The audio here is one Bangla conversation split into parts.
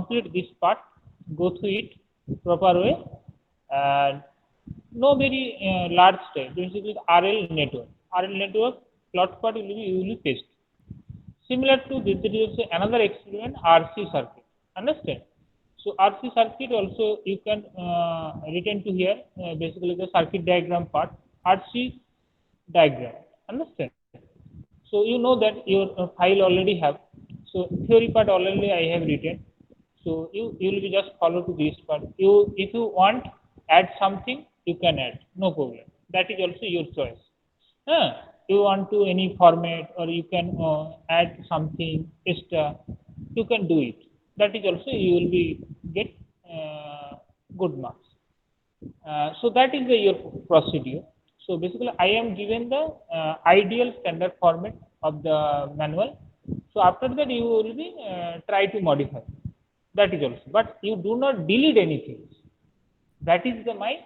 complete this part, go through it proper way, and no very large type. This is with RL network. RL network plot part will be usually faced. Similar to this, there is another experiment RC circuit. Understand? So RC circuit also you can return to here basically the circuit diagram part, RC diagram. Understand? So you know that your file already have. So theory part already I have written. So you will be just follow to this part. You if you want add something you can add, no problem. That is also your choice. uh, you want to any format or you can add something extra, you can do it. That is also you will be get good marks. So that is your procedure. So basically I am given the ideal standard format of the manual. So after that you will be try to modify. That is also, but you do not delete anything. That is the my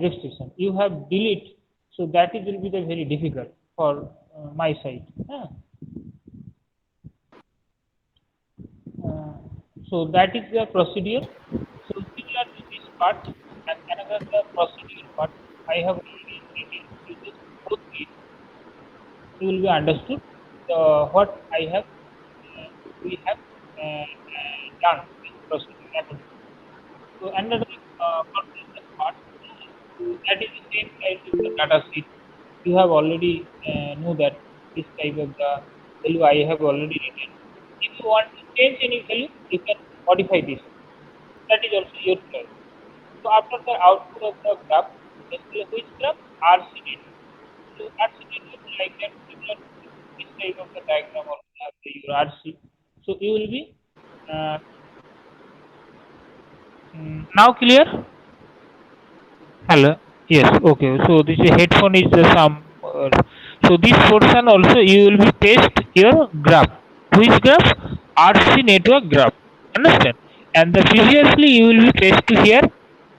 restriction. You have delete, so that is will be the very difficult for my side. Uh, so that is the procedure. So similar to this part and another the procedure part, I have already written. You just go through it, you will be understood what I have we have done this procedure according. So another conclusion part, that is the same type of the data sheet. You have already know that this type of the value I have already written. If you want to change any value, you can modify this. That is also your choice. So after the output of the graph, basically which graph? RC network. So RC network like that similar to this type of the diagram also have your RC. So you will be uh, now clear? Hello. Yes. Okay. So this headphone is some. So this portion also you will be paste your graph. Which graph? RC network graph. Understand? And the previously you will be paste to here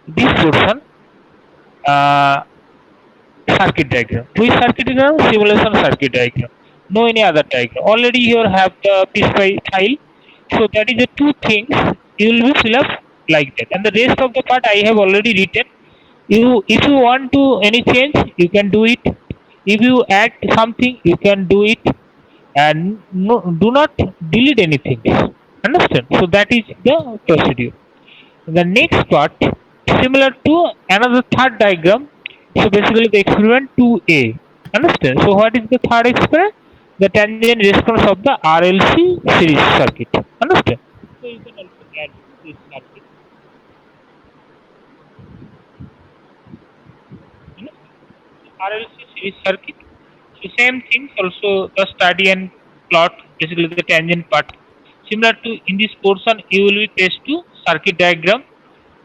this portion uh, circuit diagram. Which circuit diagram? Simulation circuit diagram. No any other diagram. Already you have the PSPI file. So that is the two things you will be fill up like that. And the rest of the part I have already written. You if you want to any change you can do it. If you add something you can do it, and no, do not delete anything. Understand? So that is the procedure. The next part similar to another third diagram. So basically the experiment 2A. Understand? So what is the third experiment? The tangent response of the RLC series circuit. Understand? So you can also add this circuit. Understand? So RLC series circuit. So same things also the study and plot, basically the tangent part. Similar to in this portion you will be placed to circuit diagram.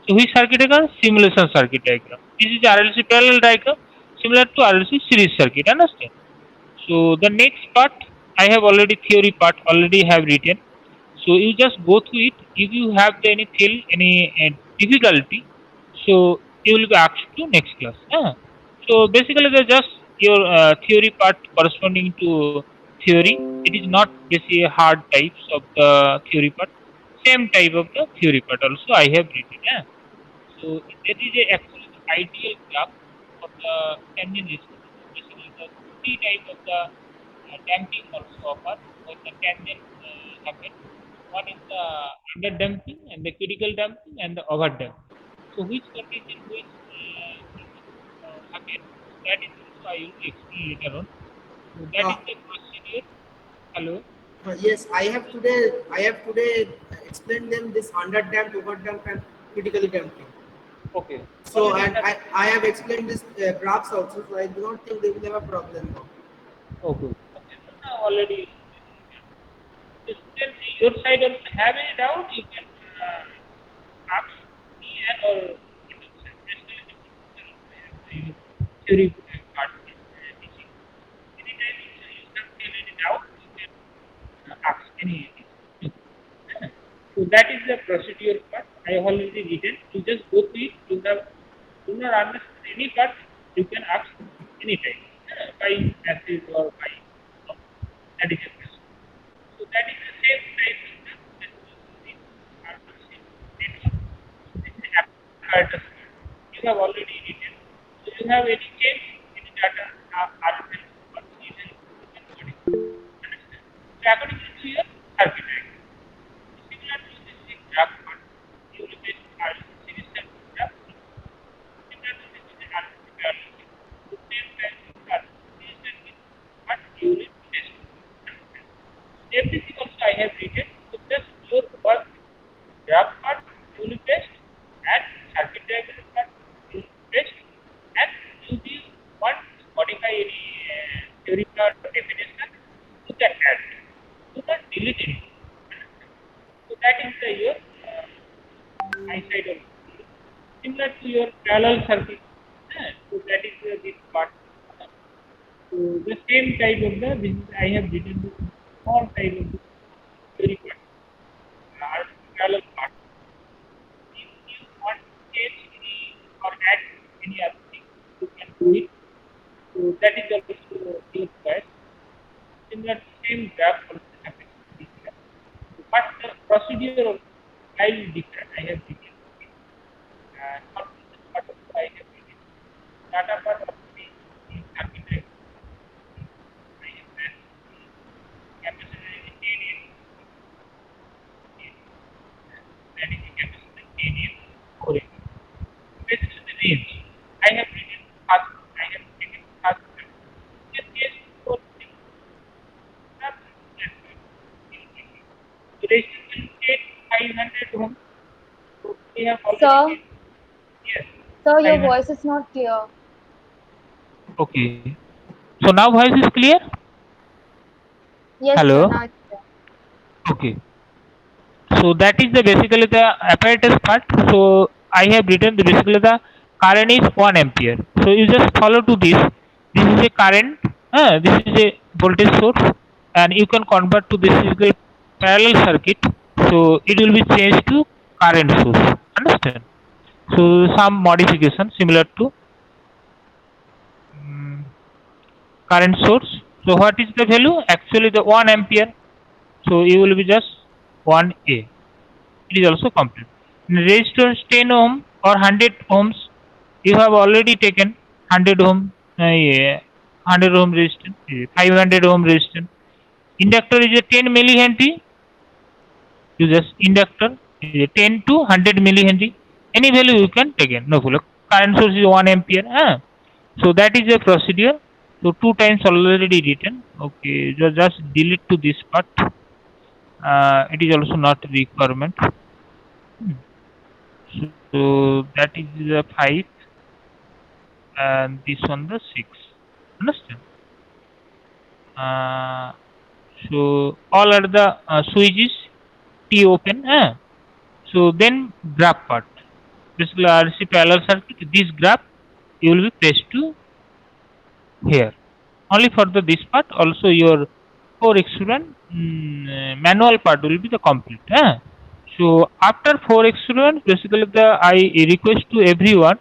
So which circuit diagram? Simulation circuit diagram. This is RLC parallel diagram similar to RLC series circuit. Understand? So the next part I have already theory part already have written. So you just go through it. If you have any feel any difficulty, so you will be asked to next class. So basically, the just your theory part corresponding to theory. It is not basically hard types of the theory part. Same type of the theory part also I have written. So that is actually the ideal graph for the tangent response. Basically, the three type of the damping also offer when the tangent happen. One is the under damping and the critical damping and the over damping. So which condition which happen? So that is also I will explain later on. So that Uh, is the procedure. Hello. yes, I have today explained them this under damped, over damped, and critically damped thing. Okay. So Already you and have. I have explained this graphs also. So I do not think they will have a problem now. Okay. Okay. Already. The student, your side also have any doubt, you can ask me and or basically the professor also have the theory part teaching. Anytime you can feel any doubt, you can ask any. So that is the procedure part. I have already written. You just go through it. You have do not understand any part, you can ask anytime by message or by that is a question. So that is the same type of the you have already written. So you have any change in the data argument, but you can modify. Understand? So according to your circuit diagram. Similar to this is graph part, you will get series circuit graph. Similar to this is the RLC parallel circuit. The same type of series circuit, but you will test. Understand? Everything also I have written. So just your work graph part you will test and circuit diagram part you will test and if you want to modify any theoretical definition you can add. Do not delete anything. Understand? So that is the your eyesight also. Similar to your parallel circuit. So that is this part. So the same type of the this is I have written the small type of the theory part. Parallel part. If you want to change any or add any other thing, you can do it. So that is also your choice. Similar to same graph also happens in this graph. But the procedure also slightly different. I have written. Calculation part also I have written. Data part of the circuit diagram. I have done capacitor is 10 amp. That is the capacitor 10 amp 4 amp. This is the range. I have written fast. I have taken fast. Just yes, for things. Nothing. That's why. So resistance will take 500 ohm. So we have already Sir, taken. Yes. sir, your 500. voice is not clear. Okay. So now voice is clear? Yes, sir, Hello. now it's clear. Okay. So that is the basically the apparatus part. So I have written the basically the current is 1 ampere. So you just follow to this. This is a current. This is a voltage source, and you can convert to this is a parallel circuit. So it will be changed to current source. Understand? So some modification similar to um, current source. So what is the value? Actually the 1 ampere. So you will be just 1A. It is also complete. In resistance 10 ohm or 100 ohms, you have already taken 100 ohm, yeah, 100 ohm resistance, 500 ohm resistance. Inductor is a 10 millihenry. You just inductor is a 10 to 100 millihenry. Any value you can take in. No problem. Current source is 1 ampere. So that is a procedure. So two times already written. Okay, just delete to this part. It is also not requirement. Hmm. So that is the 5 and this one the 6. Understand? Uh, so all are the switches T open. So then graph part. Basically RC parallel circuit. This graph you will be placed to here. Only for the this part. Also your 4 experiment manual part will be the complete. So after 4 experiments, basically the I request to everyone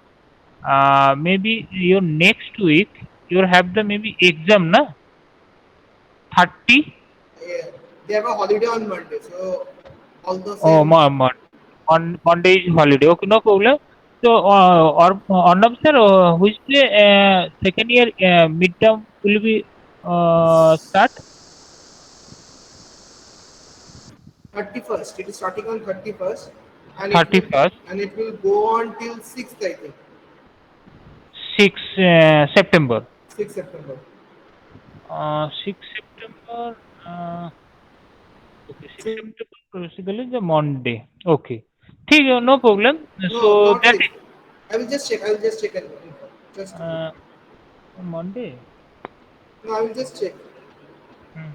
maybe your next week you have the maybe exam na 30. Yeah. They have a holiday on Monday, so all the Oh, same. on Monday is holiday. Okay, no problem. So or Arnab sir, which day second year midterm will be start 31st. It is starting on 31st, and it will 31st go on till 6th, I think. 6 September. 6th September. 6 September. Okay, 6 So September basically the Monday. Okay, ठीक है, no problem. So no, not that 6th. is I will just check. I will just check and just a minute. uh, Monday. No, I will just check. Hmm.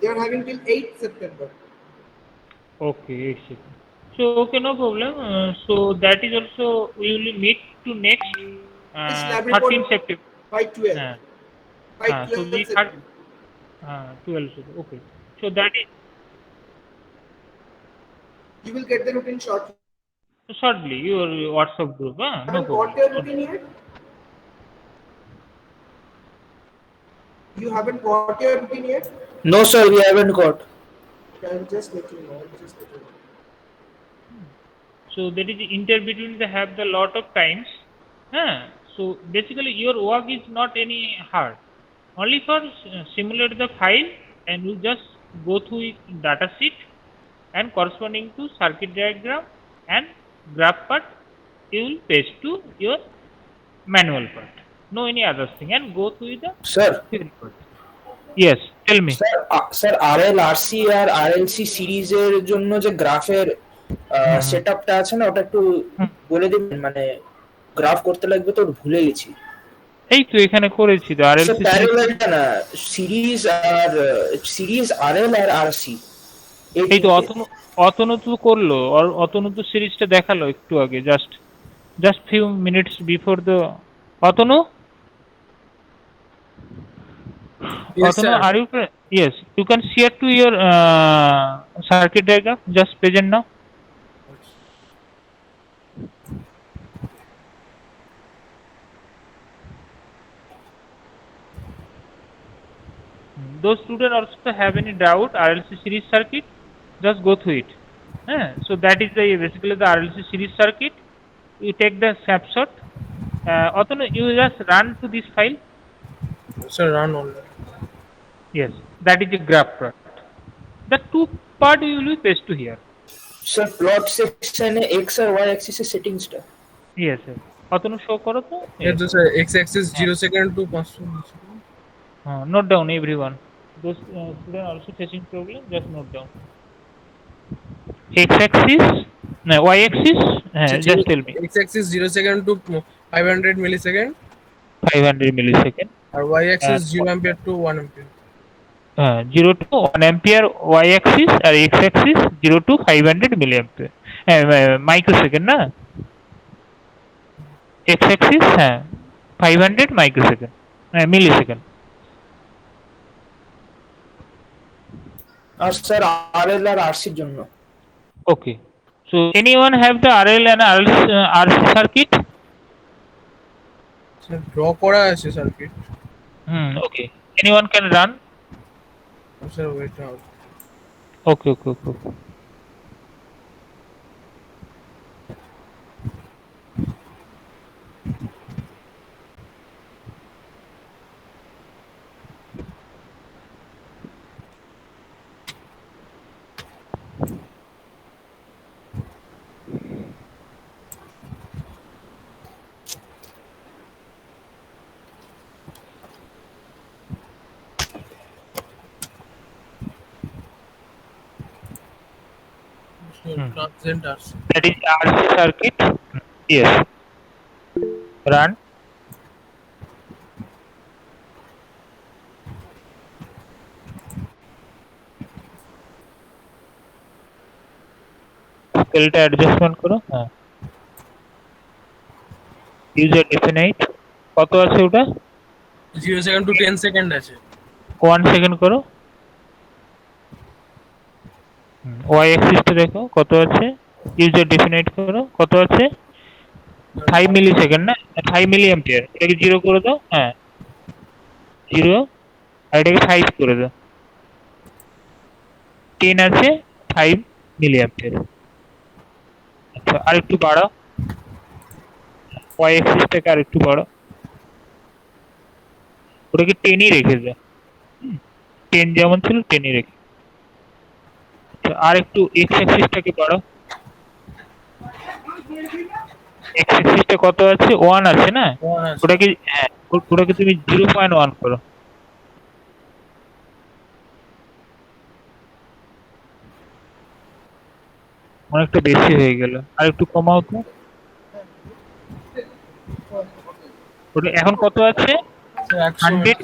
They are having till 8th September. Okay, 8 seconds. So okay, no problem. So that is also we will meet to next This lab 13 report September. by 12th. Uh, By so 12th the September. 12 September. Okay. So that is You will get the routine shortly. shortly your WhatsApp group. No Haven't problem. got your routine yet? You haven't got your routine yet? No, sir, we haven't got. I'll just let you know. I'll just let you know. So that is inter between they have the lot of times. So basically your work is not any hard. Only for simulate the file and you just go through it data sheet and corresponding to circuit diagram and graph part you will paste to your manual part. No any other thing and go through the Sir, theory part. Yes, tell me. Sir RLRC R RLC সিরিজের জন্য যে গ্রাফের হুম, সেটআপটা আছে না, ওটা একটু হুম। বলে দিবেন, মানে গ্রাফ করতে লাগবে তো ভুলে গেছি। এই তো এখানে করেছি তো স্যার আরএলসি সিরিজ প্যারালালটা না, সিরিজ RL আর RC এই তো অতনু অতনু তো করলো অতনু তো সিরিজটা দেখালো একটু আগে just few minutes before the Atanu Yes, Atanu sir. Are you yes you can share to your circuit diagram just present now. Those students also have any doubt RLC series circuit, just go through it. So that is the basically the RLC series circuit. You take the snapshot. Otonu, you just run to this file. Sir, run on. Yes, that is a graph part. The two part you will paste to here. Sir plot সেকশনে x R Y অ্যাক্সিসের সেটিংসটা। Yes, sir. Otonu show karo to. Yes, sir. X-axis 0 second to 500 second. Note down everyone. Those students also facing problem. Just note down. X-axis, no, y-axis. Just tell me. X-axis 0 second to 500 millisecond. 500 millisecond. Or Y-axis 0 ampere to 1 ampere. 0 to 1 ampere y-axis আর x-axis 0 to 500 milliampere microsecond না x-axis 500 microsecond millisecond. আর স্যার RL আর RCর জন্য। Okay, so anyone have the RL and RC circuit? Sir, draw করা আছে circuit. Okay, anyone can run? Sir, wait out. Okay. Transient RC. That is RC circuit. Yes, run. স্কেলটা অ্যাডজাস্টমেন্ট করো। ইউজার ডিফাইনাইট কত আছে ওটা 0 second to 10 second আছে 1 সেকেন্ড করো। ওয়াই অ্যাক্সিসটা দেখো কত আছে, ইউজার ডিফাইনাইট করো কত আছে 5 মিলি সেকেন্ড না 5 মিলি অ্যাম্পিয়ার, এটাকে 0 করে দাও। 0 আর এটাকে 5 করে দাও। 10 আছে 5 মিলি অ্যাম্পিয়ার। আচ্ছা আর একটু বাড়াও, ওয়াই অ্যাক্সিসটাকে আর একটু বাড়াও, ওটাকে 10ই রেখে দাও। 10 যেমন ছিল 10ই রেখে। আচ্ছা আর একটু এক্স অ্যাক্সিসটাকে বাড়াও। এক্স অ্যাক্সিসটা কত আছে 1 আছে না, ওটাকে ওটাকে তুমি 0.1 করো। অনেকটা বেশি হয়ে গেল, আর একটু কমাও তো। ওটা এখন কত আছে 100।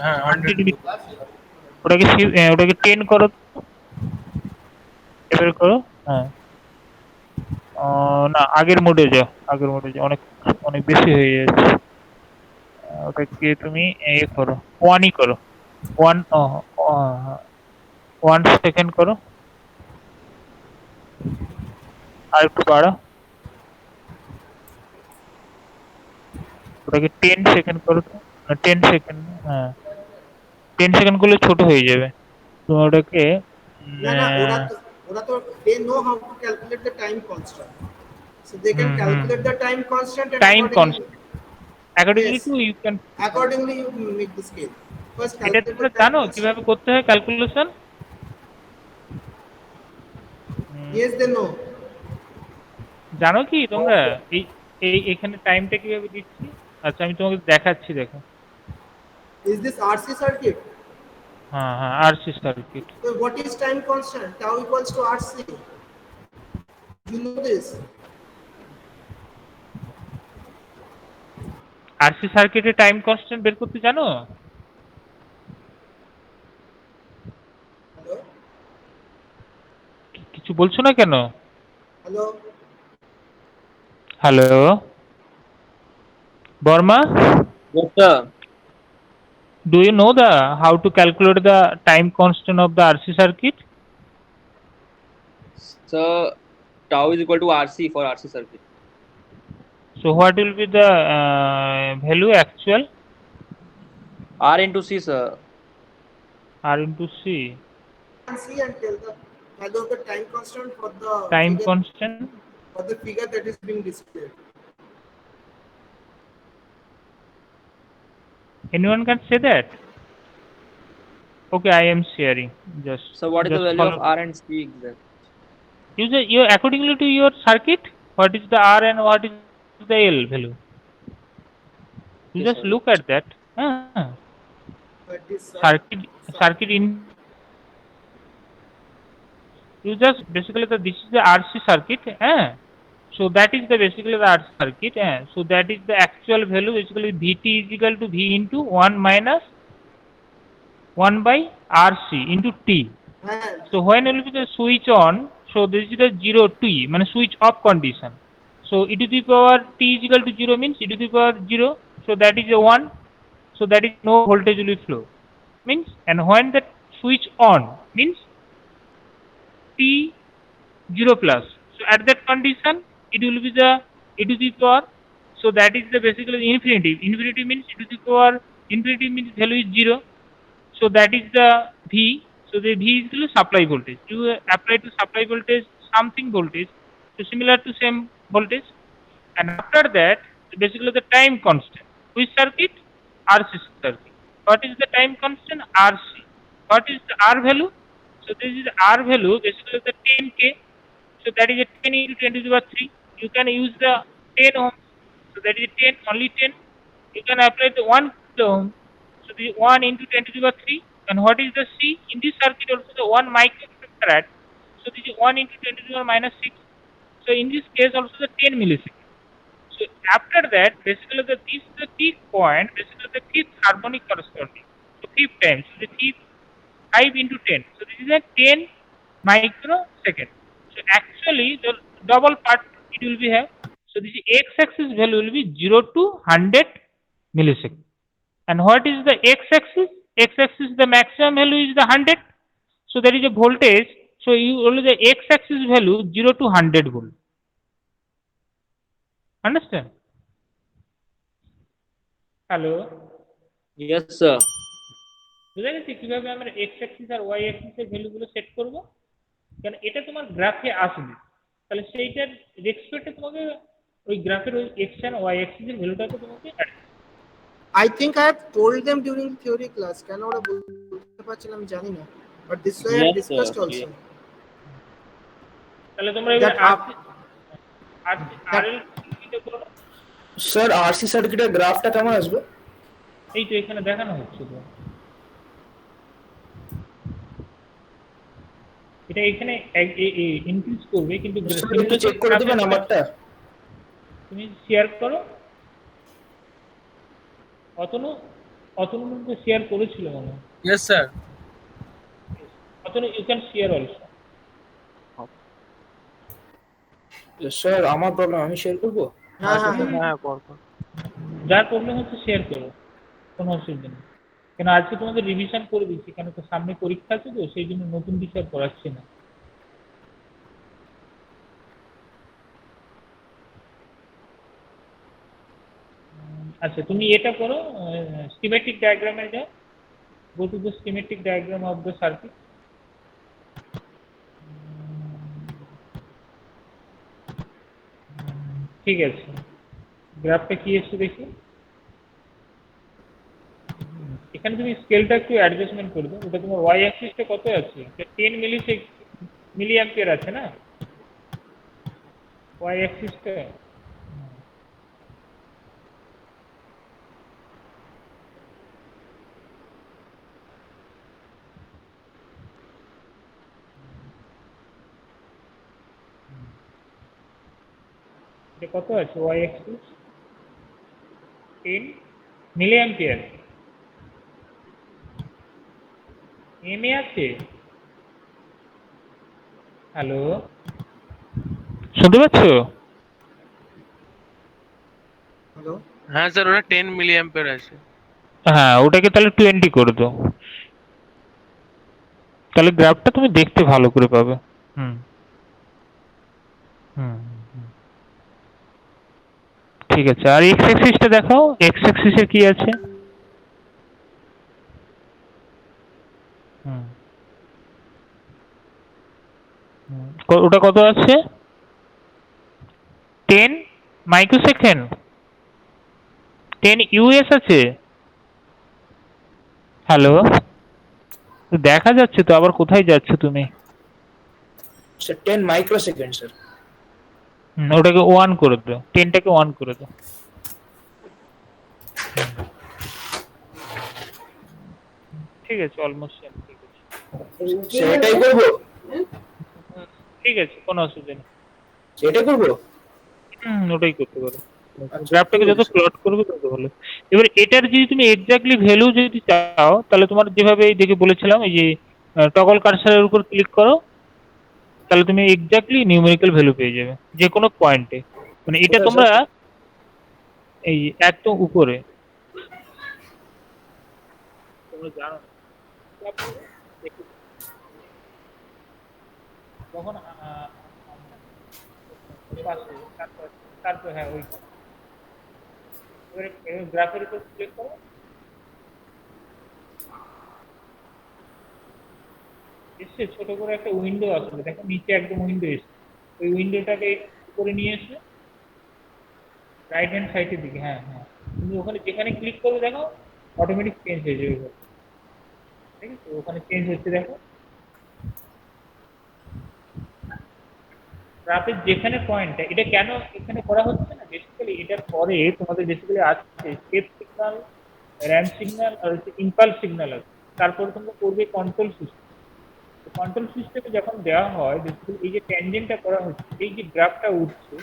হ্যাঁ 100 ওটাকে 10 করো, এবার করো। না আগের মোডে যাও, অনেক অনেক বেশি হয়ে যাচ্ছে। ওটাকে তুমি করো 1ই করো, 1 সেকেন্ড করো, আর একটু বাড়াও। ওটাকে 10 সেকেন্ড করো তো। 10 সেকেন্ড, হ্যাঁ 10 সেকেন্ড করলে ছোট হয়ে যাবে। তো ওটাকে না না ওরা তো they know how to calculate the time constant, so they can calculate the time constant and time accordingly, constant accordingly yes, to you can. accordingly you make the scale. First এটা calculate তোমরা the time জানো constant. কিভাবে করতে হয় ক্যালকুলেশন? Yes, they know. জানো কি তোমরা এই এই এখানে টাইমটা কিভাবে দিচ্ছি? আচ্ছা আমি তোমাকে দেখাচ্ছি, দেখো। Is this RC circuit? হ্যাঁ হ্যাঁ, RC circuit. So what is time constant? Tau equals to RC. You know this. RC সার্কিটের টাইম কনস্ট্যান্ট বের করতে জানো? Hello? কিছু বলছো না কেন? Hello? Hello Barma, Yes, sir. do you know the how to calculate the time constant of the RC circuit? So tau is equal to RC for RC circuit. So what will be the value actual? R into C, sir. R into C. See and tell the value of the time constant for the Time figure, constant. for the figure that is being displayed. Anyone can say that? Okay, I am sharing. Just. So what is the just value of follow. R and C exact? You accordingly to your circuit, what is the R and what is the L value? You Yes, just sir. look at that. But this Circuit in. You just basically this is the RC circuit. So that is the basically the RC circuit. So that is the actual value. Basically Vt is equal to V into 1 minus 1 by RC into T. and So when will be the switch on? So this is the 0 T, mean switch off condition. So e to the power T is equal to 0 means e to the power 0. So that is a 1. So that is no voltage will flow. Means, and when that switch on means T 0 plus. So at that condition it will be the e to the power. So that is the basically infinity. Infinity means e to the power infinity means value is 0. So that is the V. So the V is equal to supply voltage. You apply to supply voltage something voltage, so similar to same voltage. And after that, basically the time constant. Which circuit? RC circuit. What is the time constant? RC. What is the R value? So this is R value basically the 10K. So that is a 10 into 10 to the power 3. You can use the 10 ohm. So that is 10, only 10. You can apply the 1 kilo ohm. So the 1 into 10 to the power 3. And what is the C? In this circuit also the 1 microfarad. So this is 1 into 10 to the power minus 6. So in this case also the 10 milliseconds. So after that, basically this is the peak point, basically the fifth harmonic corresponding. So fifth time. So the fifth 5 into 10. So this is a 10 microsecond. So actually the double part it will be have. So this x-axis value will be 0 to 100 millisecond. And what is the x-axis? X-axis the maximum value is the 100. So there is a voltage. So you only the x-axis value 0 to 100 volt. Understand? Hello. Yes, sir. বুঝা গেছে কিভাবে আমরা এক্স অ্যাক্সিস আর ওয়াই অ্যাক্সিসের ভ্যালুগুলো সেট করব? কারণ এটা তোমার গ্রাফে আসবে, তাহলে সেইটার রেসপেক্টে তোমাকে ওই গ্রাফের ওই এক্স আর ওয়াই অ্যাক্সিসের ভ্যালুটাকে তোমাকে অ্যাড করতে হবে। I think I have told them during theory class. কেন ওরা বলতে পারছে না আমি জানি না, but this way I have Yes, sir. discussed also. তাহলে তোমরা এবার That আরএল এটা করো। স্যার আরসি সার্কিটের গ্রাফটা কেমন আসবে? এই তো এখানে দেখানো হচ্ছে তো, এটা এখানে ইনক্রিজ করবে কিন্তু একটু চেক করে দিবেন নাম্বারটা। তুমি শেয়ার করো। অতনু কিন্তু শেয়ার করেছিল মনে হয়। Yes, sir. Atanu you can share also. Sir আমার প্রবলেম, আমি শেয়ার করবো? হ্যাঁ যার প্রবলেম হচ্ছে শেয়ার করো, কোনো অসুবিধা নেই। কেন আজকে তোমাদের রিভিশন করে দিচ্ছি, কেন তো সামনে পরীক্ষা আছে তো সেই জন্য নতুন বিষয় পড়াচ্ছি না। আচ্ছা তুমি এটা করো, স্কিমেটিক ডায়াগ্রামে যাও, go to the schematic diagram of the circuit. ঠিক আছে, গ্রাফটা কি এসছে দেখি। এখানে তুমি স্কেলটা একটু অ্যাডজাস্টমেন্ট করে দাও। ওটা তোমার ওয়াই অ্যাক্সিসটা কত আছে? 10 মিলি অ্যাম্পিয়ার আছে না ওয়াই অ্যাক্সিসটা? এটা কত আছে Y axis? 10 milliampere. M A আছে? হ্যালো, শুনতে পাচ্ছ? হ্যালো, হ্যাঁ স্যার, ওটা 10 মিলি অ্যাম্পিয়ার আছে। হ্যাঁ, ওটাকে তাহলে 20 করে দাও। তাহলে গ্রাফটা তুমি দেখতে ভালো করে পাবে। হুম হুম হুম। ঠিক আছে, আর এক্স অ্যাক্সিসটা দেখাও, এক্স অ্যাক্সিসে কি আছে? হুম হুম। ওটা কত আছে? 10 মাইক্রোসেকেন্ড, 10 ইউএস আছে। হ্যালো, দেখা যাচ্ছে তো, আবার কোথায় যাচ্ছ তুমি? Sir 10 microsecond sir. ওটাকে 1 করে দাও, 10টাকে 1 করে দাও। ঠিক আছে, অলমোস্ট সেম। ঠিক আছে, সেটাই করবো, ঠিক আছে, কোনো অসুবিধা নেই। সেটাই করবো। ওটাই করতে পারো। আচ্ছা ঠিক গ্রাফটাকে যত আছে স্যার। প্লট করবে তত ভালো। এবার এটার যদি তুমি এক্স্যাক্টলি ভ্যালু যদি চাও, তাহলে তোমার যেভাবে এই দেখে বলেছিলাম, এই যে টগল কার্সারের উপর ক্লিক করো, তাহলে তুমি এক্স্যাক্টলি নিউমেরিক্যাল ভ্যালু পেয়ে যাবে যে কোনো পয়েন্টে। মানে এটা কোথায় স্যার? তোমরা এই একদম উপরে তোমরা জানো না, tap করো, দেখো। তখন পাশে, তারপর হ্যাঁ ওই, এবারে গ্রাফের উপর ক্লিক করো। এসছে ছোট করে একটা উইন্ডো আসবে, দেখো নিচে একদম উইন্ডো এসছে। ওই উইন্ডোটাকে করে নিয়ে এসে রাইট হ্যান্ড সাইডের দিকে, হ্যাঁ হ্যাঁ, তুমি ওখানে যেখানে ক্লিক করবে দেখো অটোমেটিক চেঞ্জ হয়ে যাবে ঘর। ঠিক আছে, ওখানে চেঞ্জ হচ্ছে দেখো। গ্রাফের যেখানে পয়েন্টটা, এটা কেন এখানে করা হচ্ছে না, বেসিক্যালি এটার পরে তোমাদের বেসিক্যালি আসছে স্টেপ সিগন্যাল, র্যাম্প সিগন্যাল আর হচ্ছে ইম্পালস সিগন্যাল আছে। তারপরে তোমরা করবে কন্ট্রোল সিস্টেম। কন্ট্রোল সিস্টেমে যখন দেওয়া হয় বেসিক্যালি এই যে ট্যানজেন্টটা করা হচ্ছে, এই যে গ্রাফটা উঠছে,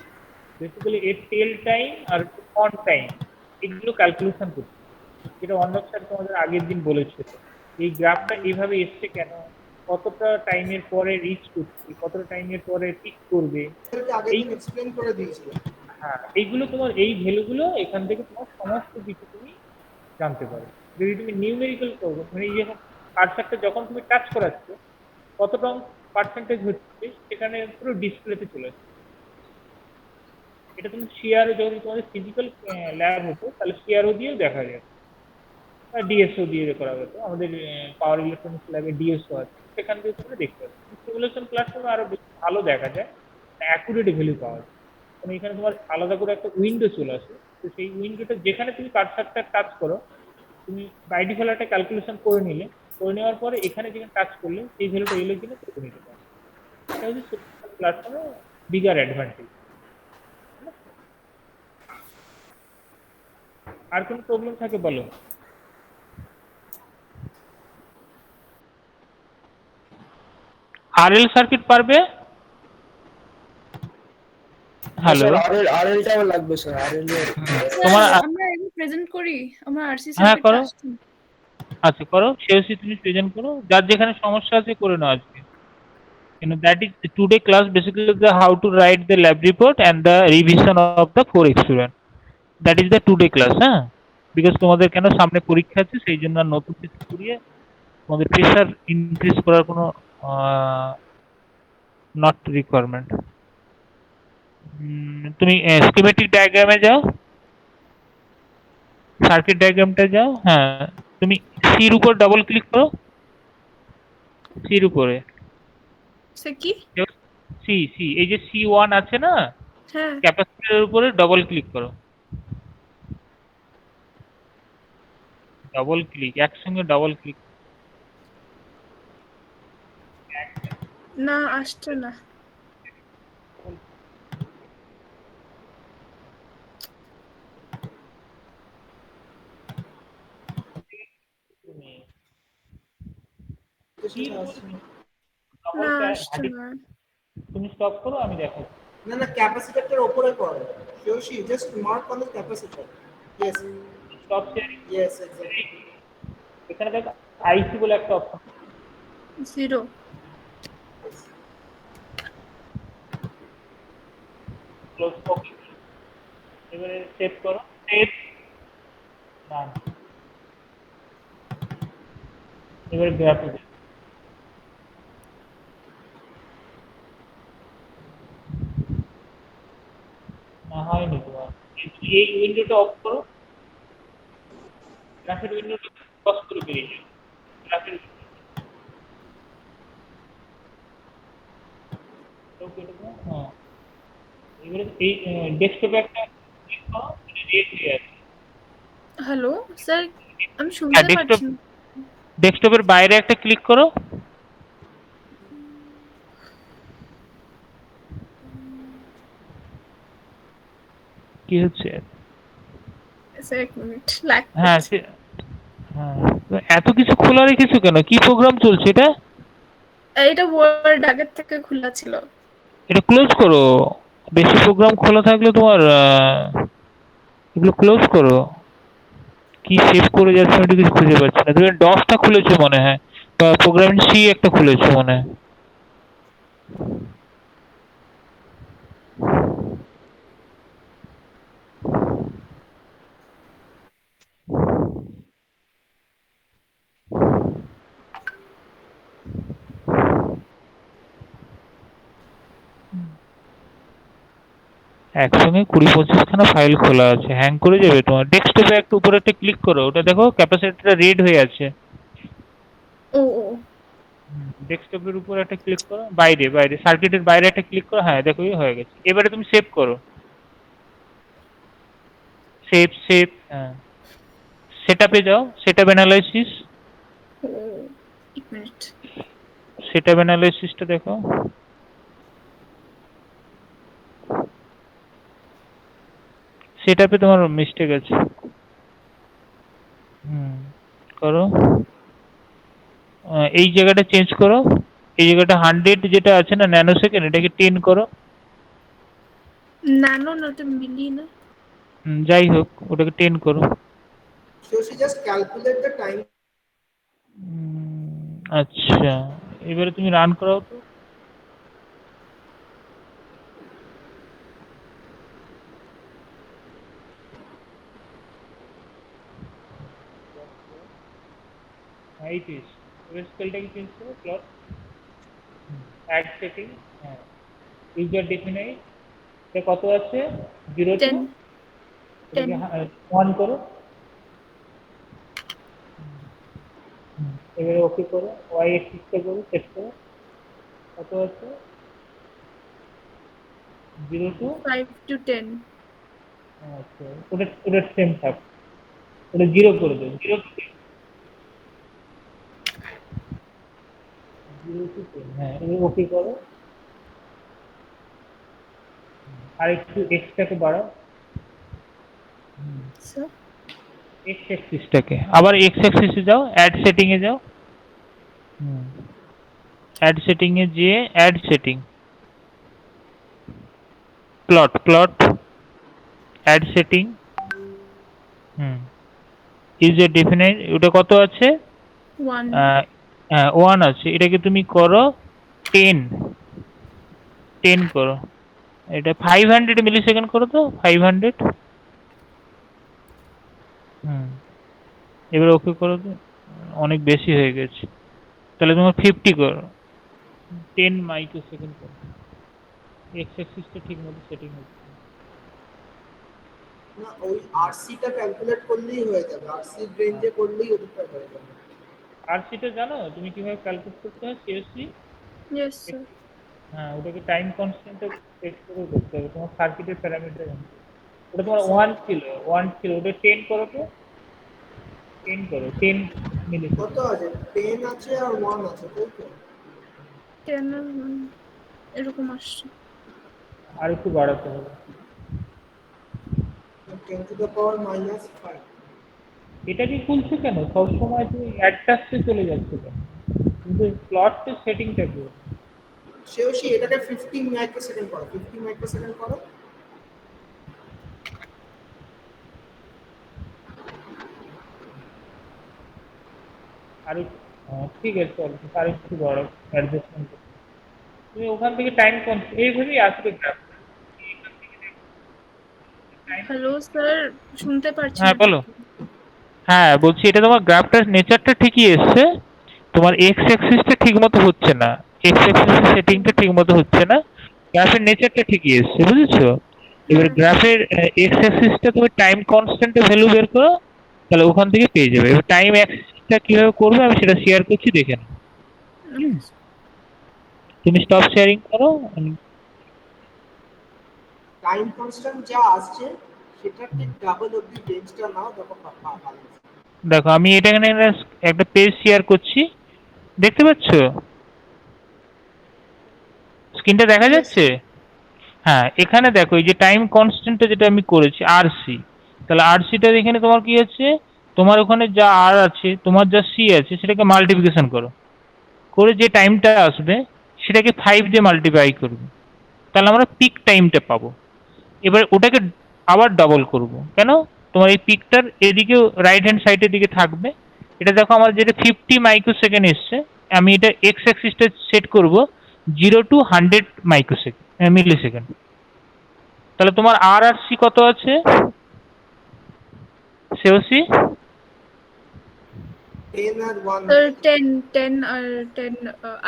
বেসিক্যালি এর টেল টাইম আর অন টাইম এগুলো ক্যালকুলেশন করছে। যেটা অর্ণব স্যার তোমাদের আগের দিন বলেছিল, এই গ্রাফটা এইভাবে এসছে কেন, কতটা টাইমের পরে রিচ করছে, কতটা টাইমের পরে পিক করবে, আগের এই, দিন এক্সপ্লেন করে দিয়েছিলাম। হ্যাঁ এইগুলো তোমার, এই ভ্যালুগুলো এখান থেকে তোমার সমস্ত কিছু তুমি জানতে পারো। যদি তুমি নিউমেরিক্যাল করবে, মানে এই যখন কার্সারটা যখন তুমি টাচ করাচ্ছ কতটা পার্সেন্টেজ হচ্ছে সেখানে পুরো ডিসপ্লেতে চলে আসছে। এটা তুমি সিআরও, যখন তোমাদের ফিজিক্যাল ল্যাব হতো তাহলে সিআরও দিয়েও দেখা যায়, ডিএসও দিয়ে করা হতো। আমাদের পাওয়ার ইলেকট্রনিক্স ল্যাবে ডিএসও আছে, সেখান থেকে তোমরা দেখতে পাবে। সিমুলেশন প্ল্যাটফর্মে আরো বেশি ভালো দেখা যায়, অ্যাকুরেট ভ্যালু পাওয়া যায়। মানে এখানে তোমার আলাদা করে একটা উইন্ডো চলে আসে, তো সেই উইন্ডোটা যেখানে তুমি কার্সারটা টাচ করো, তুমি বাই ডিফল্ট একটা ক্যালকুলেশন করে নিলে, করে নেওয়ার পরে এখানে যেখানে টাচ করলে সেই ভ্যালুটা এলে কিনা করে নিতে পারো। এটা হচ্ছে প্ল্যাটফর্মে বিগার অ্যাডভান্টেজ। আর কোনো প্রবলেম থাকে বলো। আরএল সার্কিট পারবে? হ্যালো, স্যার আরএলটাও লাগবে স্যার, আরএল এর। তোমার স্যার আমরা এগুলো প্রেজেন্ট করি, আমার আরসি হ্যাঁ সার্কিটটা করো, আসছে। আচ্ছা করো, সেওসি তুমি প্রেজেন্ট করো, যার যেখানে সমস্যা আছে করে নাও আজকে। That is today class basically the how to write the lab report and the revision of the 4 experiment. That is the today class, হ্যাঁ, বিকজ তোমাদের কেন সামনে পরীক্ষা আছে, সেই জন্য আর নতুন কিছু করিয়ে তোমাদের প্রেশার ইনক্রিজ করার কোনো নট রিকোয়ারমেন্ট। তুমি স্কিমেটিক ডায়াগ্রামে যাও। সার্কিট ডায়াগ্রামটা যাও, হ্যাঁ তুমি সির উপর ডাবল ক্লিক করো, সির উপরে সে কি? সি সি এই যে C1 আছে না, হ্যাঁ। ক্যাপাসিটরের উপরে ডবল ক্লিক করো, ডবল ক্লিক একসঙ্গে ডবল ক্লিক। না, আসছে না। না, আসছে না। তুমি স্টপ করো, আমি দেখাচ্ছি। না না, ক্যাপাসিটরটার উপরে করো। Yoshi, just mark on the capacitor. Yes. Stop sharing, Yes, exactly. এখানে দেখো আইসি বলে একটা অপশন, 0। ক্লোজ, ওকে। এবারে সেভ করো, সেভ, ডান। এবারে গ্রাফে যাও, না হয়নি তোমার। এই উইন্ডোটা অফ করো, গ্রাফের উইন্ডোটা ক্রস করে বেরিয়ে যাও, গ্রাফের হ্যাঁ। এবারে এই ডেস্কটপে একটা ক্লিক করো, রেড হয়ে আছে। হ্যালো স্যার, আমি হ্যাঁ, শুনতে পাচ্ছি না। ডেস্কটপের বাইরে একটা ক্লিক করো, কি হচ্ছে? স্যার এক মিনিট, লাগ হ্যাঁ হ্যাঁ, তো এত কিছু খোলা রেখেছো কেন? কি প্রোগ্রাম চলছে এটা? এটা ওয়ার্ড আগের থেকে খোলা ছিল। এটা ক্লোজ করো। বেশি প্রোগ্রাম খোলা থাকলে তোমার এগুলো ক্লোজ করো। কি সেভ করে যাচ্ছে আমি তো কিছু খুঁজে পাচ্ছি না। তুমি ডসটা খুলেছো মনে হয়, বা প্রোগ্রামিং সি একটা খুলেছো মনে হয়। একসঙ্গে 20-25 খানা ফাইল খোলা আছে, হ্যাং করে যাবে তোমার। ডেস্কটপে একটু উপরে একটা ক্লিক করো, ওটা দেখো ক্যাপাসিটরটা রেড হয়ে আছে। ও ও, ডেস্কটপের উপর একটা ক্লিক করো, বাইরে বাইরে সার্কিটের বাইরে একটা ক্লিক করো, হ্যাঁ দেখো হয়ে গেছে। এবারে তুমি সেভ করো, সেভ সেভ, হ্যাঁ। সেটআপে যাও, সেটআপ অ্যানালাইসিস, ও, এক মিনিট। সেটআপ অ্যানালাইসিসটা দেখো। সেটআপে তোমার মিস্টেক আছে। করো, এই জায়গাটা চেঞ্জ করো, এই জায়গাটা 100 যেটা আছে না ন্যানো সেকেন্ড, এটাকে 10 করো। নানো না, ওটা মিলি না। যাই হোক, ওটাকে 10 করো। Yoshi, just calculate the time. আচ্ছা, এবারে তুমি রান করাও তো। হাইট ইস, এবার স্কেলটাকে চেঞ্জ করো, প্লট, অ্যাড সেটিং, হ্যাঁ, ইউজার ডিফাইন্ড, এটা কত আছে? 0 টু 10 10 1 করো। এবারে ওকে করো, ওয়াই এক্সিসটা করো, সেট করো, কত আছে? 0 টু, 5 to 10। আচ্ছা, ওটা সেম থাক, ওটা 0 করে দেবো, 0 টু 10, 0 টু 10, হ্যাঁ এবার ওকে করো। আর একটু এক্সটাকে বাড়াও, স্যার এক্স অ্যাক্সিসটাকে, আবার এক্স অ্যাক্সিসে যাও, অ্যাড সেটিং এ যাও, অ্যাড সেটিং এ যেয়ে add setting, plot plot, add setting, user defined, ওটা কত আছে? 1। 1 আছে, এটাকে তুমি করো 10, 10 করো। এটা 500 মিলি সেকেন্ড করো তো, 500। এবার ওকে করো তো, অনেক বেশি হয়ে গেছে, তাহলে তোমার 50 করো, 10 মাইক্রো সেকেন্ড করো। এক্স অ্যাক্সিসটা ঠিক মতো সেটিং হচ্ছে। না ওই আরসিটা ক্যালকুলেট করলেই হয়ে যাবে, আরসি রেঞ্জে করলেই ওটা হয়ে যাবে। আরসিটা জানো তুমি কিভাবে ক্যালকুলেট করতে হয় সিএসসি? Yes sir. হ্যাঁ, ওটাকে টাইম কনস্ট্যান্টে সেট করে করতে হবে, তোমার সার্কিটের প্যারামিটার। ওটা তোমার 1 ছিল ওটা 10 করো তো, 10 করো 10 মিলি। কত আছে? 10 আছে আর 1 আছে, তাই তো? 10 আর 1 এরকম আসছে। আর একটু বাড়াতে হবে। 10 to the power minus 5। এটা কি খুলছে কেন সবসময়? তুমি অ্যাডটাস্টে চলে যাচ্ছে কেন? কিন্তু প্লটের সেটিংটা কি? সেও এটাকে 50 মাইক্রোসেকেন্ড করো, 50 মাইক্রোসেকেন্ড করো। আর ঠিক আছে, চলো আর একটু বড় অ্যাডজাস্টমেন্ট। তুমি ওখান থেকে টাইম এইভাবেই আসবে গ্রাফ। হ্যালো স্যার, শুনতে পারছি হ্যাঁ না বলো। ঠিক। হ্যাঁ বলছি, এটা তোমার গ্রাফটার নেচারটা ঠিকই এসছে, তোমার এক্স অ্যাক্সিসটা ঠিক মতো হচ্ছে না, এক্স অ্যাক্সিসের সেটিংটা ঠিক মতো হচ্ছে না, গ্রাফের নেচারটা ঠিকই এসছে, বুঝেছো? এবার গ্রাফের এক্স অ্যাক্সিসটা তুমি টাইম কনস্ট্যান্টে ভ্যালু বের করো, তাহলে ওখান থেকে পেয়ে যাবে। এবার টাইম অ্যাক্সিসটা কিভাবে করবে আমি সেটা শেয়ার করছি, দেখে নাও। তুমি স্টপ শেয়ারিং করো। টাইম কনস্ট্যান্ট যা আসছে সেটা ঠিক ডাবল অবধি রেঞ্জটা নাও, দেখো ভালো। দেখো আমি এটা এখানে একটা পেজ শেয়ার করছি, দেখতে পাচ্ছ? স্ক্রিনটা দেখা যাচ্ছে? হ্যাঁ, এখানে দেখো এই যে টাইম কনস্ট্যান্টটা যেটা আমি করেছি আরসি, তাহলে আরসিটা এখানে তোমার কি হচ্ছে, তোমার ওখানে যা আর আছে তোমার যা সি আছে সেটাকে মাল্টিপ্লিকেশন করো, করে যে টাইমটা আসবে সেটাকে 5 দিয়ে মাল্টিপ্লাই করবে, তাহলে আমরা পিক টাইমটা পাবো। এবার ওটাকে আবার ডবল করব, কেন? তোমার এই পিকটার এদিকেও রাইট হ্যান্ড সাইডের দিকে থাকবে। এটা দেখো আমার যেটা 50 মাইক্রোসেকেন্ড এসছে, আমি এটা এক্স অ্যাক্সিসটা সেট করব 0 to 100 মাইক্রোসেকেন্ড মিলি সেকেন্ড। তাহলে তোমার আর আর সি কত আছে সেওসি? 10 আর 1 স্যার 10 আর 10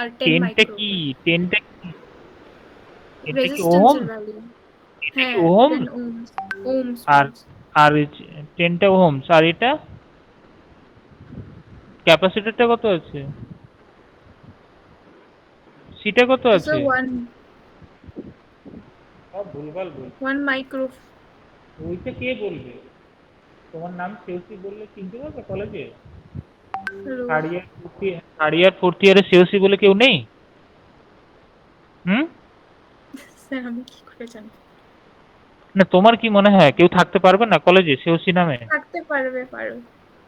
আর 10 10টা মাইক্রো কি? 10টা কি? এটা কি ওহম? রেজিস্ট্যান্সের ভ্যালু। এটা কি হ্যাঁ ওহম? 10 ওহমস। ওহমস আর আর 10টা ওহমস, আর এটা ক্যাপাসিটরটা কত আছে? সিটা কত আছে? স্যার 1 সব ভুলভাল বল। 1 মাইক্রো। ওইটা কে বলবে? তোমার নাম সেওসি বললে চিনতে পারবে কলেজে? থার্ড ইয়ার ফোর্থ ইয়ারে সেওসি বলে কেউ নেই? হুম? স্যার আমি কি করে জানি? না তোমার কি মনে হয় কেউ থাকতে পারবে না কলেজে সেওসি নামে? থাকতে পারবে।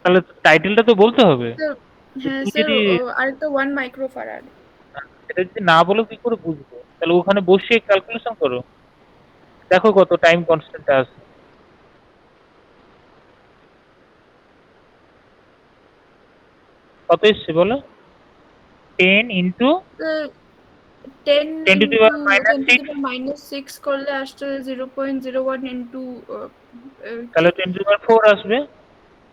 তাহলে টাইটেলটা তো বলতে হবে। স্যার হ্যাঁ তুমি স্যার, যদি আরেকটা 1 মাইক্রো ফারাড। এটা যদি না বলো কি করে বুঝবো? তাহলে ওখানে বসে ক্যালকুলেশন করো, দেখো কত টাইম কনস্ট্যান্ট আছে। কত এসছে বলো? 10 into 10 10 to the into power 10 to -6, the power -6 করলে আসছে 0.01 ইন্টু তাহলে 10 টু দি পাওয়ার 4 আসবে,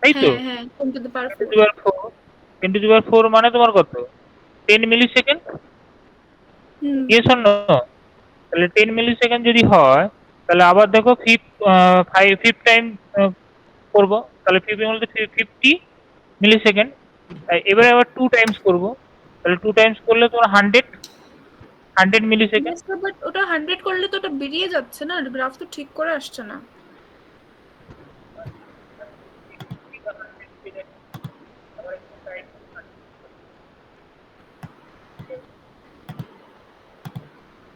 তাই তো? হ্যাঁ 10 to the power 10 to 4। The power 4, 10 to the power 4 মানে তোমার কত? 10 millisecond. Hmm yes or no? তাহলে 10 মিলি সেকেন্ড যদি হয়, তাহলে আবার দেখো ফিফথ টাইম করবো, তাহলে 50 মিলি সেকেন্ড। এবারে আবার 2 টাইমস করবো, তাহলে 2 টাইমস করলে তোমার 100 মিলি সেকেন্ড। yes, বাট ওটা 100 করলে তো ওটা বেরিয়ে যাচ্ছে না, গ্রাফ তো ঠিক করে আসছে না।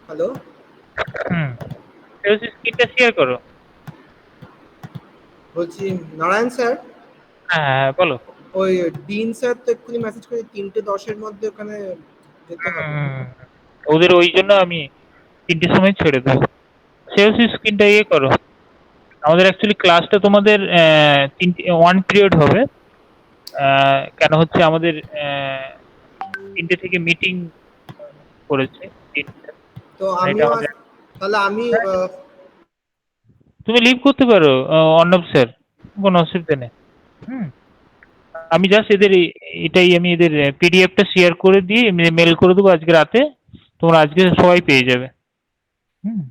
হ্যালো, হুম, স্ক্রিনটা শেয়ার করো। বলছি নারায়ণ স্যার, হ্যাঁ বলো। ওই ডিন স্যার তো এক্ষুনি মেসেজ করে 3:10 মধ্যে ওখানে যেতে হবে। ওদের ওই জন্য আমি 3টের সময় ছেড়ে দেবো। স্ক্রিনটা ইয়ে করো। আমাদের অ্যাকচুয়ালি ক্লাসটা তোমাদের 1 পিরিয়ড হবে, কেন হচ্ছে আমাদের 3টে থেকে মিটিং করেছে। তো এটা আমাদের, তাহলে আমি তুমি লিভ করতে পারো অর্ণব স্যার, কোনো অসুবিধা নেই। হুম, আমি জাস্ট এটাই আমি এদের পিডিএফটা শেয়ার করে দিয়ে মেল করে দেবো আজকে রাতে, তোমরা আজকে সবাই পেয়ে যাবে। হুম,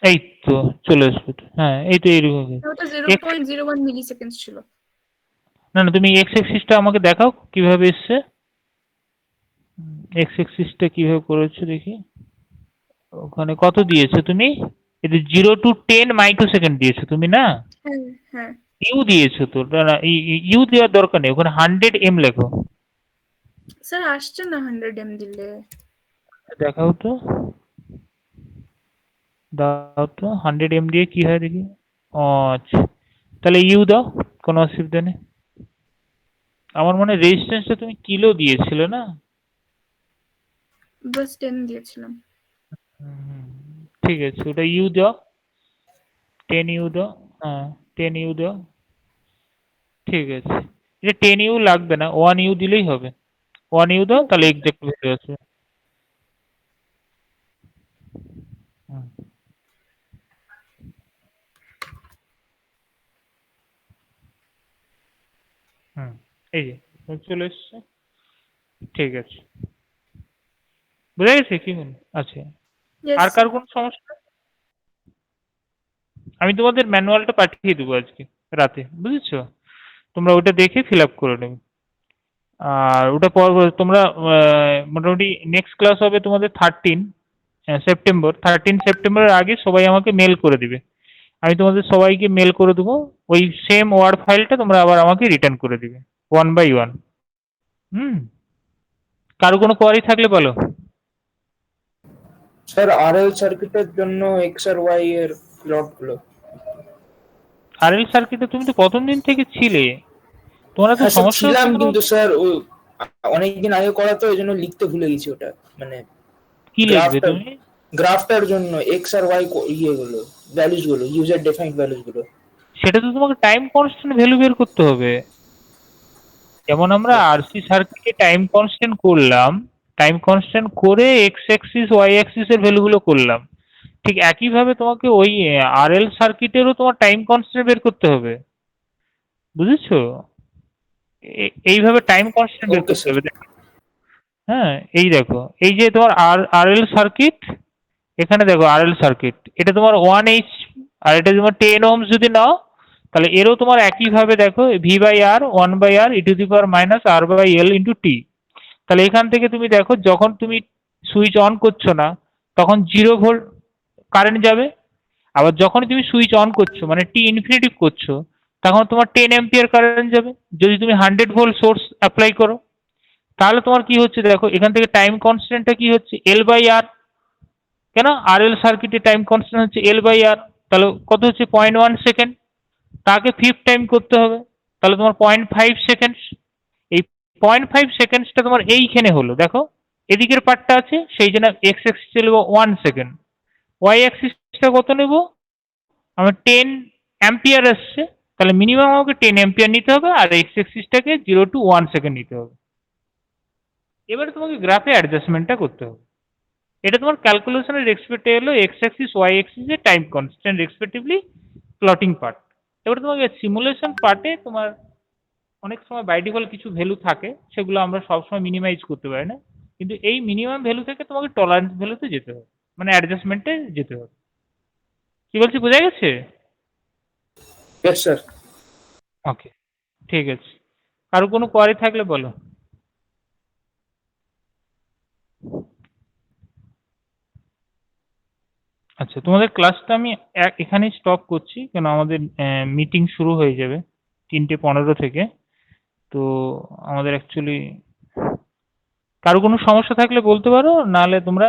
এই তো চলে আসবে তো। হ্যাঁ এই তো এইরকম। ওটা 0.01 মিলি সেকেন্ড ছিল। না না, তুমি এক্স এক্সিসটা আমাকে দেখাও কিভাবে এসছে। এক্স এক্সিসটা কিভাবে করেছো দেখি। ওখানে কত দিয়েছো তুমি? এটা 0 to 10 মাইক্রোসেকেন্ড দিয়েছো তুমি না? হ্যাঁ হ্যাঁ। ইউ দিয়েছো তো, না না, ইউ দেওয়ার দরকার নেই, ওখানে 100 m লেখো। স্যার আসছে না 100 m দিলে। দেখাও তো, দাও তো 100 m দিয়ে কি হয় দেখি। ও আচ্ছা, তাহলে ইউ দাও, কোনো অসুবিধা নেই। আমার মনে হয় রেজিস্ট্যান্সটা তুমি কিলো দিয়েছিলে না? বাস 10 দিয়েছিলাম। হুম, ঠিক আছে, ওটা ইউ দাও, 10 ইউ দাও। হ্যাঁ 10 ইউ দাও, ঠিক আছে। এটা 10 ইউ লাগবে না, 1 ইউ দিলেই হবে। 1 ইউ দাও, তাহলে এক্সাক্ট ভ্যালু আসবে। হুম, হুম, এই যে চলে এসছে, ঠিক আছে, বুঝা গেছে কি হল? আচ্ছা, ইয়েস আর কার স্যার। কোনো সমস্যা? আমি তোমাদের ম্যানুয়ালটা পাঠিয়ে দেবো আজকে রাতে, বুঝেছো? তোমরা ওটা দেখে ফিল আপ করে নেবে। আর ওটা পর তোমরা মোটামুটি নেক্সট ক্লাস হবে তোমাদের 13 সেপ্টেম্বর। 13 সেপ্টেম্বরের আগে সবাই আমাকে মেল করে দিবে। আমি তোমাদের সবাইকে মেল করে দেবো, ওই সেম ওয়ার্ড ফাইলটা তোমরা আবার আমাকে রিটার্ন করে দিবে 1 by 1। হুম, কারো কোনো কোয়ারি থাকলে বলো। স্যার আরএল সার্কিটের জন্য এক্স আর ওয়াই এর প্লটগুলো। আরএল সার্কিটে তুমি তো প্রথম দিন থেকে ছিলে, তোমার তো হ্যাঁ স্যার সমস্যা হচ্ছে ছিলাম, কোনো? কিন্তু স্যার ও অনেকদিন আগে করা তো এই জন্য লিখতে ভুলে গেছি ওটা, মানে কি লিখবে গ্রাফটার তুমি? গ্রাফটার জন্য এক্স আর ওয়াই ইয়েগুলো, ভ্যালুস গুলো, ইউজার ডিফাইন্ড ভ্যালুস গুলো। সেটা তো তোমাকে টাইম কনস্ট্যান্ট ভ্যালু বের করতে হবে। যেমন আমরা আরসি সার্কিটে টাইম কনস্ট্যান্ট করলাম, টাইম কনস্ট্যান্ট করে এক্স অ্যাক্সিস ওয়াই অ্যাক্সিস এর ভ্যালুগুলো করলাম, ঠিক একইভাবে তোমাকে ওই আরএল সার্কিটেরও তোমার টাইম কনস্ট্যান্ট বের করতে হবে, বুঝেছো? এইভাবে টাইম কনস্ট্যান্ট বের ওকে করতে স্যার। হবে। দেখো, হ্যাঁ এই দেখো, এই যে তোমার আরএল সার্কিট, এখানে দেখো আরএল সার্কিট, এটা তোমার 1H, আর এটা তোমার 10 ohms যদি নাও, তাহলে এরও তোমার একইভাবে দেখো V/R 1/R e⁻⁻R/L × T। তাহলে এখান থেকে তুমি দেখো, যখন তুমি সুইচ অন করছো না তখন 0 ভোল্ট কারেন্ট যাবে, আবার যখন তুমি সুইচ অন করছো মানে টি ইনফিনিটিভ করছো তখন তোমার 10 অ্যাম্পিয়ার কারেন্ট যাবে। যদি তুমি 100 ভোল্ট সোর্স অ্যাপ্লাই করো, তাহলে তোমার কি হচ্ছে দেখো, এখান থেকে টাইম কনস্ট্যান্টটা কি হচ্ছে L/R। কেন? আরএল সার্কিটের টাইম কনস্ট্যান্ট হচ্ছে L/R। তাহলে কত হচ্ছে 0.1 সেকেন্ড, তাকে 5 টাইম করতে হবে, তাহলে তোমার 0.5 সেকেন্ড। এই 0.5 সেকেন্ডসটা তোমার এইখানে হলো, দেখো এদিকের পার্টটা আছে, সেই জন্য এক্স অ্যাক্সিসে নেবো 1 সেকেন্ড, ওয়াই অ্যাক্সিসটা কত নেব, আমার 10 অ্যাম্পিয়ার আসছে, তাহলে মিনিমাম আমাকে 10 অ্যাম্পিয়ার নিতে হবে, আর এক্স অ্যাক্সিসটাকে 0 to 1 সেকেন্ড নিতে হবে। এবারে তোমাকে গ্রাফে অ্যাডজাস্টমেন্টটা করতে হবে। এটা তোমার ক্যালকুলেশনের রেসপেক্টে এলো এক্স অ্যাক্সিস ওয়াই অ্যাক্সিসের time constant respectively plotting part. এবারে তোমাকে সিমুলেশন পার্টে তোমার অনেক সময় বাই ডিফল্ট কিছু ভ্যালু থাকে, সেগুলো আমরা সবসময় মিনিমাইজ করতে পারি না, কিন্তু এই মিনিমাম ভ্যালু থেকে তোমাকে টলারেন্স ভ্যালুতে যেতে হবে, মানে অ্যাডজাস্টমেন্টে যেতে হবে। কি বলছি বোঝা গেছে? Yes sir. ওকে, ঠিক আছে। কারো কোনো কোয়ারি থাকলে বলো। আচ্ছা, তোমাদের ক্লাসটা আমি এখানেই স্টপ করছি, কেন আমাদের মিটিং শুরু হয়ে যাবে 3:15 থেকে। তো আমাদের অ্যাকচুয়ালি কারো কোনো সমস্যা থাকলে বলতে পারো, নাহলে তোমরা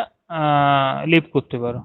লিভ করতে পারো।